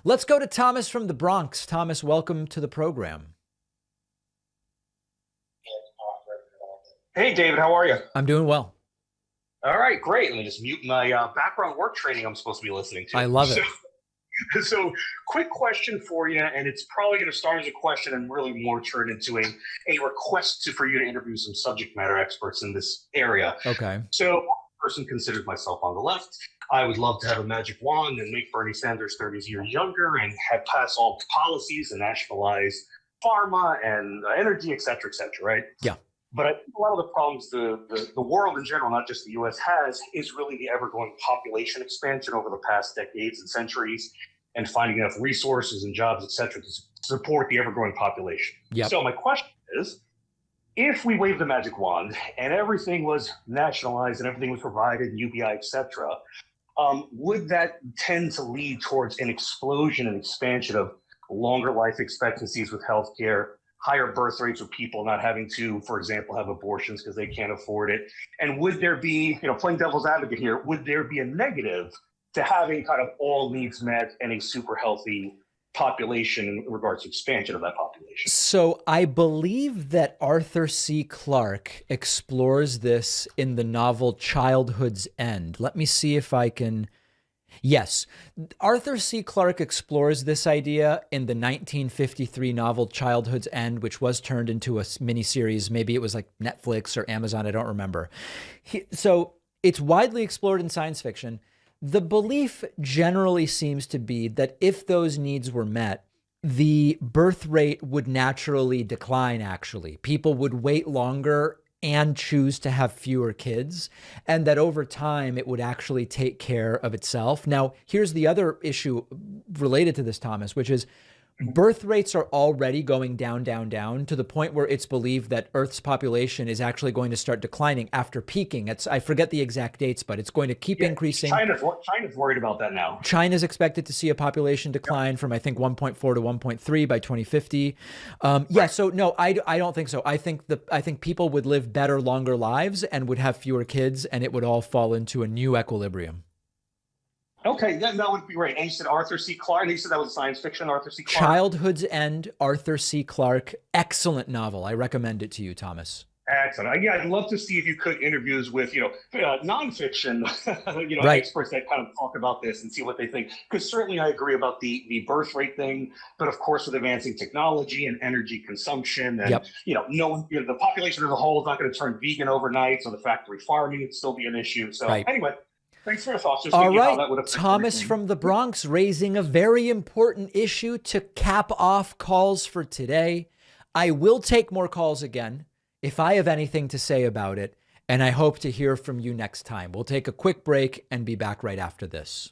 Let's go to Thomas from the Bronx. Thomas, welcome to the program. Hey, David, how are you? I'm doing well. All right, great. Let me just mute my background work training I'm supposed to be listening I to. love So, it. so quick question for you, and it's probably going to start as a question and really more turn into a request for you to interview some subject matter experts in this area. Okay. So, person considers myself on the left. I would love to have a magic wand and make Bernie Sanders 30 years younger and have pass all policies and nationalize pharma and energy, et cetera, right? Yeah. But I think a lot of the problems the world in general, not just the US, has is really the ever growing population expansion over the past decades and centuries and finding enough resources and jobs, et cetera, to support the ever growing population. Yep. So my question is, if we waved the magic wand and everything was nationalized and everything was provided, UBI, et cetera, would that tend to lead towards an explosion and expansion of longer life expectancies with healthcare, higher birth rates with people not having to, for example, have abortions because they can't afford it? And would there be, playing devil's advocate here, would there be a negative to having kind of all needs met and a super healthy population in regards to expansion of that population? So I believe that Arthur C. Clarke explores this in the novel Childhood's End. Let me see if I can. Yes, Arthur C. Clarke explores this idea in the 1953 novel Childhood's End, which was turned into a miniseries. Maybe it was like Netflix or Amazon. I don't remember. So it's widely explored in science fiction. The belief generally seems to be that if those needs were met, the birth rate would naturally decline, actually. People would wait longer and choose to have fewer kids, and that over time it would actually take care of itself. Now, here's the other issue related to this, Thomas, which is birth rates are already going down, down, down to the point where it's believed that Earth's population is actually going to start declining after peaking. I forget the exact dates, but it's going to keep increasing. China's worried about that now. China's expected to see a population decline from, I think, 1.4 to 1.3 by 2050. So no, I don't think so. I think people would live better, longer lives and would have fewer kids, and it would all fall into a new equilibrium. Okay, that would be great. And you said Arthur C. Clarke, and you said that was science fiction, Arthur C. Clarke? Childhood's End, Arthur C. Clarke. Excellent novel. I recommend it to you, Thomas. Excellent. Yeah, I'd love to see if you could interviews with, nonfiction, Right. experts that kind of talk about this and see what they think. Because certainly I agree about the birth rate thing, but of course with advancing technology and energy consumption and, Yep. the population as a whole is not going to turn vegan overnight, so the factory farming would still be an issue. So Right. Anyway, thanks for your thoughts. Just All thinking how right, that would affect Thomas everything. from the Bronx raising a very important issue to cap off calls for today. I will take more calls again if I have anything to say about it, and I hope to hear from you next time. We'll take a quick break and be back right after this.